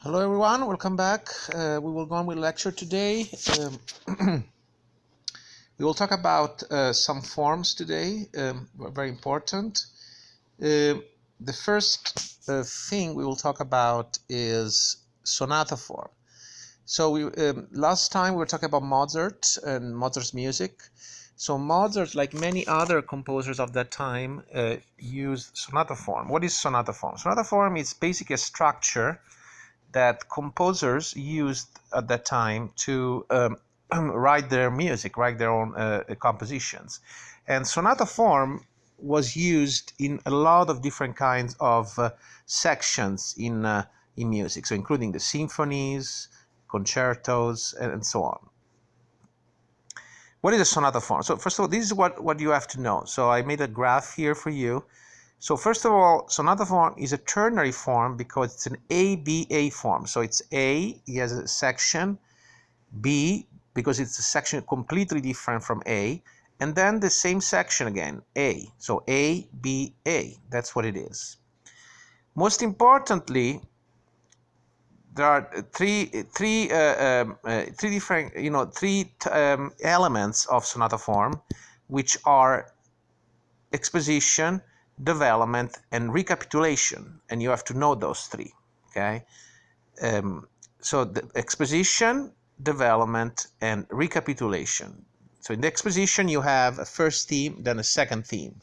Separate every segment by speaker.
Speaker 1: Hello everyone, welcome back. We will go on with lecture today. We will talk about some forms today, very important. The first thing we will talk about is sonata form. So last time we were talking about Mozart and Mozart's music. So Mozart, like many other composers of that time, used sonata form. What is sonata form? Sonata form is basically a structure that composers used at that time to write their music, write their own compositions. And sonata form was used in a lot of different kinds of sections in music, so including the symphonies, concertos, and so on. What is a sonata form? So first of all, this is what you have to know. So I made a graph here for you. So first of all, sonata form is a ternary form because it's an ABA form. So it's A, it has a section, B, because it's a section completely different from A, and then the same section again, A. So A, B, A, that's what it is. Most importantly, there are three different, elements of sonata form, which are exposition, development, and recapitulation, and you have to know those three. Okay, so the exposition, development, and recapitulation. So in the exposition you have a first theme, then a second theme,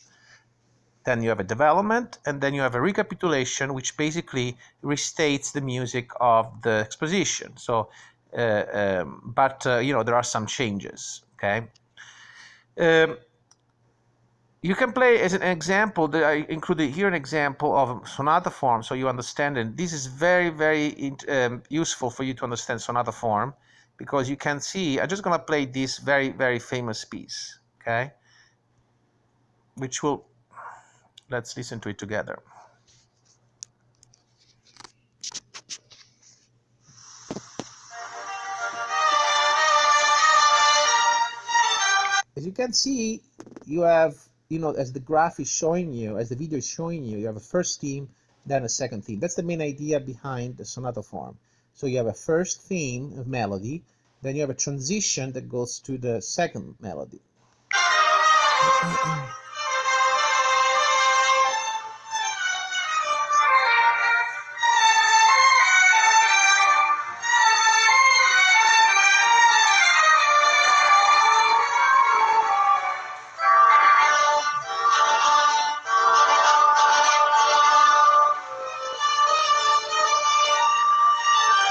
Speaker 1: then you have a development, and then you have a recapitulation, which basically restates the music of the exposition. So but there are some changes. Okay, you can play as an example that I included here, an example of sonata form, so you understand it. This is very, very useful for you to understand sonata form, because you can see, I'm just going to play this very, very famous piece, okay? Which will, let's listen to it together. As you can see, you have, as the graph is showing you, as the video is showing you, you have a first theme, then a second theme. That's the main idea behind the sonata form. So you have a first theme of melody, then you have a transition that goes to the second melody.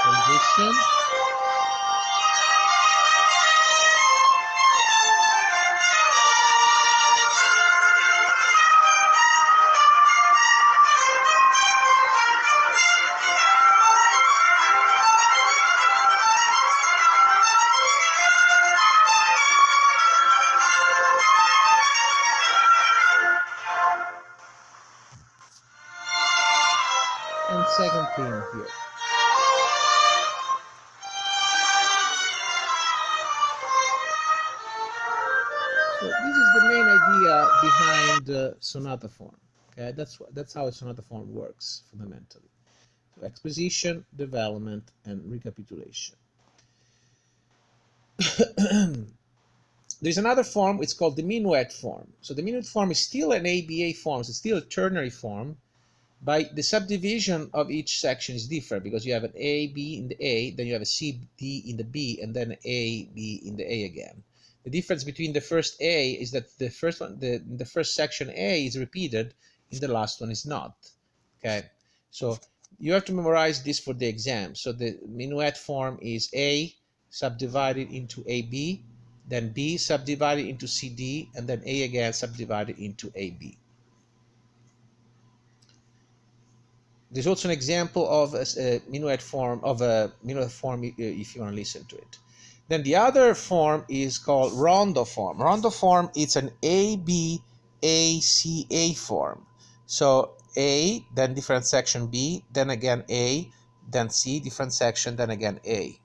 Speaker 1: Transition. And second theme here. So this is the main idea behind sonata form. Okay, that's how a sonata form works fundamentally. So exposition, development, and recapitulation. There's another form, it's called the minuet form. So the minuet form is still an ABA form, so it's still a ternary form. By the subdivision of each section is different, because you have an A, B in the A, then you have a C, D in the B, and then A, B in the A again. The difference between the first A is that the first one, the first section A is repeated, and the last one is not. Okay, so you have to memorize this for the exam. So the minuet form is A subdivided into AB, then B subdivided into CD, and then A again subdivided into AB. There's also an example of a minuet form if you want to listen to it. Then the other form is called rondo form. Rondo form is an ABACA form. So A, then different section B, then again A, then C, different section, then again A.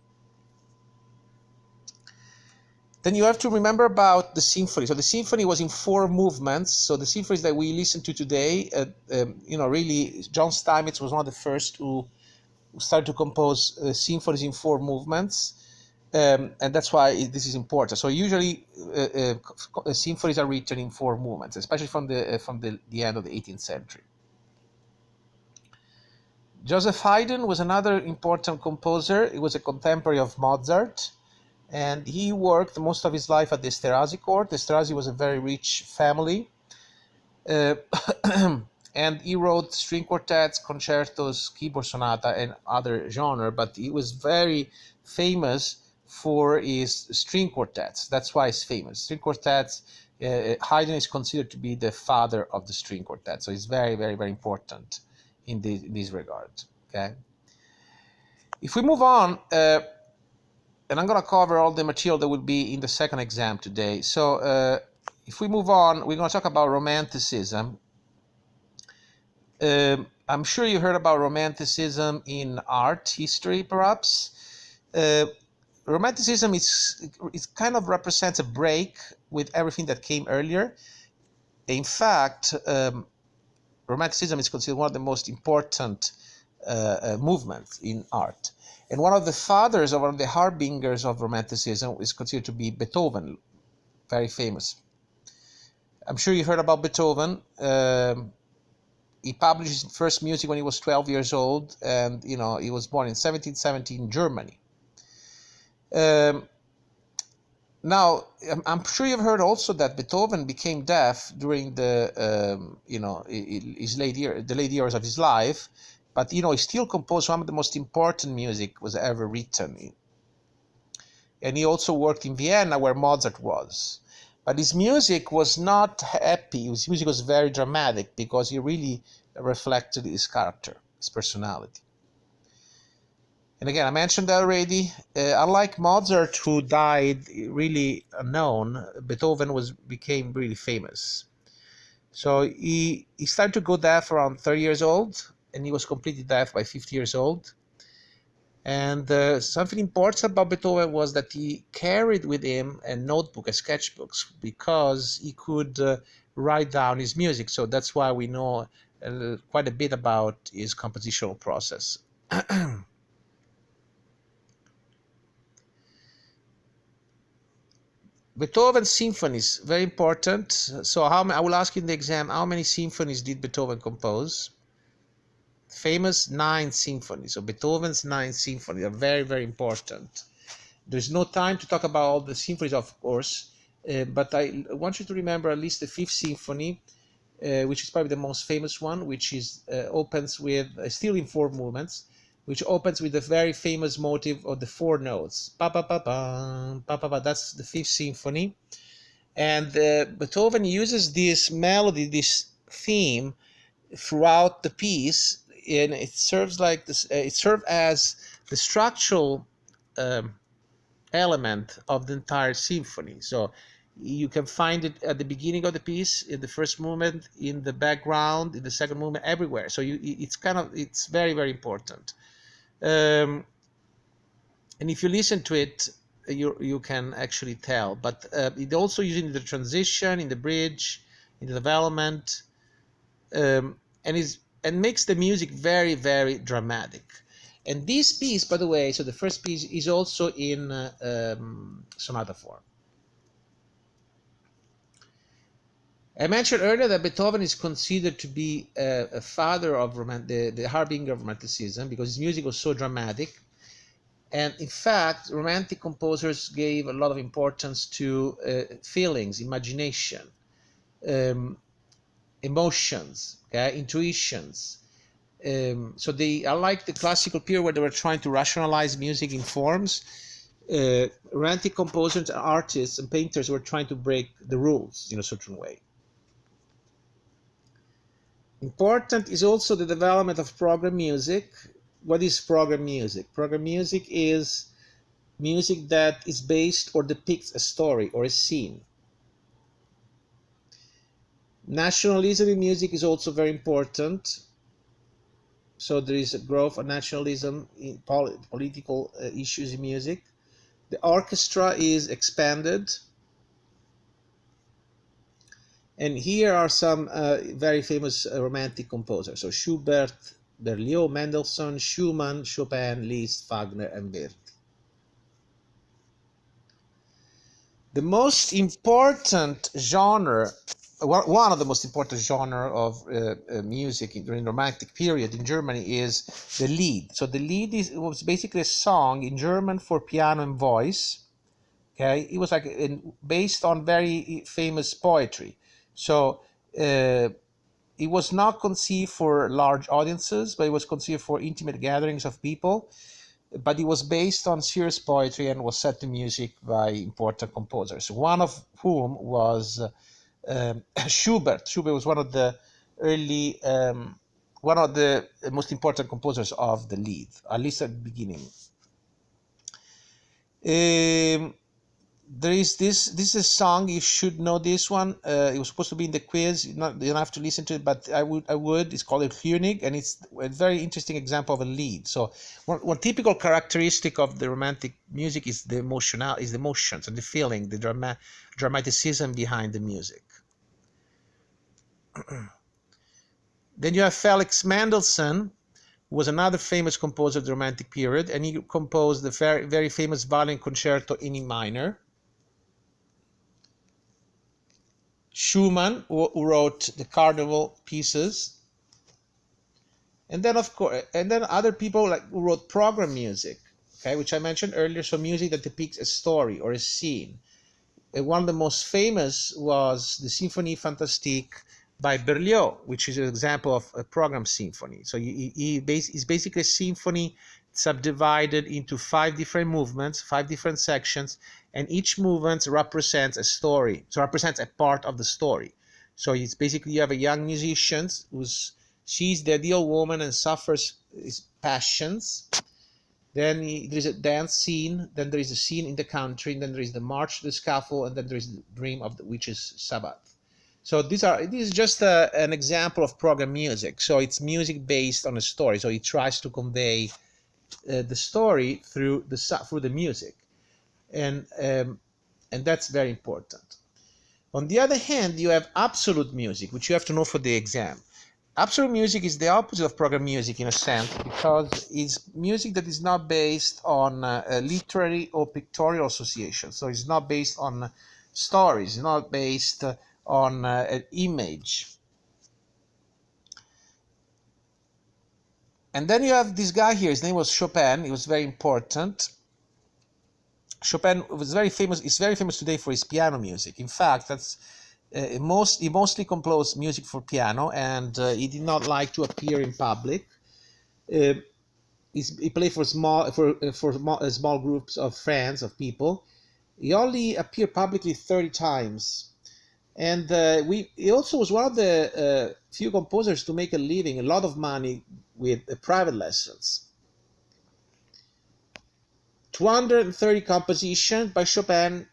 Speaker 1: Then you have to remember about the symphony. So the symphony was in 4 movements. So the symphonies that we listened to today, really, John Steinmetz was one of the first who started to compose symphonies in 4 movements, and that's why this is important. So usually symphonies are written in 4 movements, especially from the end of the 18th century. Joseph Haydn was another important composer. He was a contemporary of Mozart, and he worked most of his life at the Esterhazy court. The Esterhazy was a very rich family, and he wrote string quartets, concertos, keyboard sonata, and other genre. But he was very famous for his string quartets. That's why he's famous. String quartets. Haydn is considered to be the father of the string quartet, so it's very, very, very important in this regard. Okay. If we move on, and I'm going to cover all the material that will be in the second exam today. So if we move on, we're going to talk about Romanticism. I'm sure you heard about Romanticism in art history, perhaps. Romanticism it kind of represents a break with everything that came earlier. In fact, Romanticism is considered one of the most important movements in art. And one of the fathers, or one of the harbingers of Romanticism is considered to be Beethoven, very famous. I'm sure you heard about Beethoven. He published his first music when he was 12 years old, and he was born in 1770 in Germany. Now, I'm sure you've heard also that Beethoven became deaf during the late years of his life, but he still composed some of the most important music was ever written. And he also worked in Vienna, where Mozart was. But his music was not happy. His music was very dramatic because he really reflected his character, his personality. And again, I mentioned that already. Unlike Mozart, who died really unknown, Beethoven became really famous. So he started to go deaf around 30 years old, and he was completely deaf by 50 years old. And something important about Beethoven was that he carried with him a notebook, a sketchbooks, because he could write down his music. So that's why we know quite a bit about his compositional process. Beethoven's symphonies, very important. So I will ask you in the exam, how many symphonies did Beethoven compose? Famous 9 symphonies. So Beethoven's 9 symphonies are very, very important. There's no time to talk about all the symphonies, of course, but I want you to remember at least the 5th symphony, which is probably the most famous one, which opens with, still in 4 movements, which opens with the very famous motive of the 4 notes. Pa pa pa pa pa pa pa. That's the 5th symphony, and Beethoven uses this melody, this theme, throughout the piece, and it serves like this. It serves as the structural element of the entire symphony. So you can find it at the beginning of the piece, in the first movement, in the background, in the second movement, everywhere. So it's very, very important. And if you listen to it, you can actually tell. But it also using the transition, in the bridge, in the development, and makes the music very, very dramatic. And this piece, by the way, so the first piece is also in sonata form. I mentioned earlier that Beethoven is considered to be a father of the harbinger of Romanticism, because his music was so dramatic. And in fact, Romantic composers gave a lot of importance to feelings, imagination, emotions, okay, intuitions. So they, unlike the classical period where they were trying to rationalize music in forms, Romantic composers, artists, and painters were trying to break the rules in a certain way. Important is also the development of program music. What is program music? Program music is music that is based or depicts a story or a scene. Nationalism in music is also very important. So there is a growth of nationalism in political issues in music. The orchestra is expanded. And here are some very famous Romantic composers. So Schubert, Berlioz, Mendelssohn, Schumann, Chopin, Liszt, Wagner, and Verdi. The most important genre, one of the most important genre of music during the Romantic period in Germany is the Lied. So the Lied was basically a song in German for piano and voice. Okay, it was like based on very famous poetry. So it was not conceived for large audiences, but it was conceived for intimate gatherings of people. But it was based on serious poetry and was set to music by important composers, one of whom was Schubert. Schubert was one of the early, one of the most important composers of the Lied, at least at the beginning. There is this is a song, you should know this one. It was supposed to be in the quiz. You don't have to listen to it, but I would. It's called a König, and it's a very interesting example of a Lied. So one typical characteristic of the Romantic music is the emotions and the feeling, the dramaticism behind the music. Then you have Felix Mendelssohn, who was another famous composer of the Romantic period, and he composed the very, very famous Violin Concerto in E minor. Schumann, who wrote the Carnival pieces, and then other people who wrote program music, okay, which I mentioned earlier. So music that depicts a story or a scene. One of the most famous was the Symphonie Fantastique by Berlioz, which is an example of a program symphony. So it's basically a symphony subdivided into 5 different movements, 5 different sections, and each movement represents a story. So represents a part of the story. So it's basically, you have a young musician she's the ideal woman and suffers his passions. Then there is a dance scene, then there is a scene in the country, and then there is the march to the scaffold, and then there is the dream of the witch's Sabbath. So this is just an example of program music. So it's music based on a story. So it tries to convey the story through the music, and that's very important. On the other hand, you have absolute music, which you have to know for the exam. Absolute music is the opposite of program music in a sense, because it's music that is not based on literary or pictorial association. So it's not based on stories, it's not based on an image. And then you have this guy here, his name was Chopin. He was very important. Chopin was very famous. He's very famous today for his piano music. In fact, he mostly composed music for piano, and he did not like to appear in public. He played for small groups of friends, of people. He only appeared publicly 30 times, and he also was one of the few composers to make a living, a lot of money with private lessons. 230 compositions by Chopin,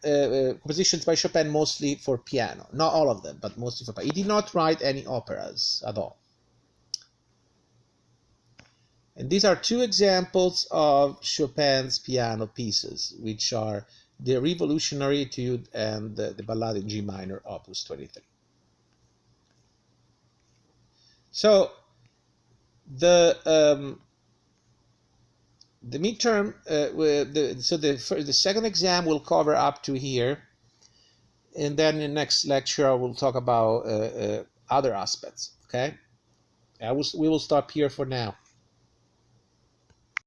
Speaker 1: mostly for piano. Not all of them, but mostly for piano. He did not write any operas at all. And these are 2 examples of Chopin's piano pieces, which are the Revolutionary Etude and the Ballade in G minor, Opus 23. So the midterm, the second exam will cover up to here, and then in the next lecture I will talk about other aspects. Okay, we will stop here for now.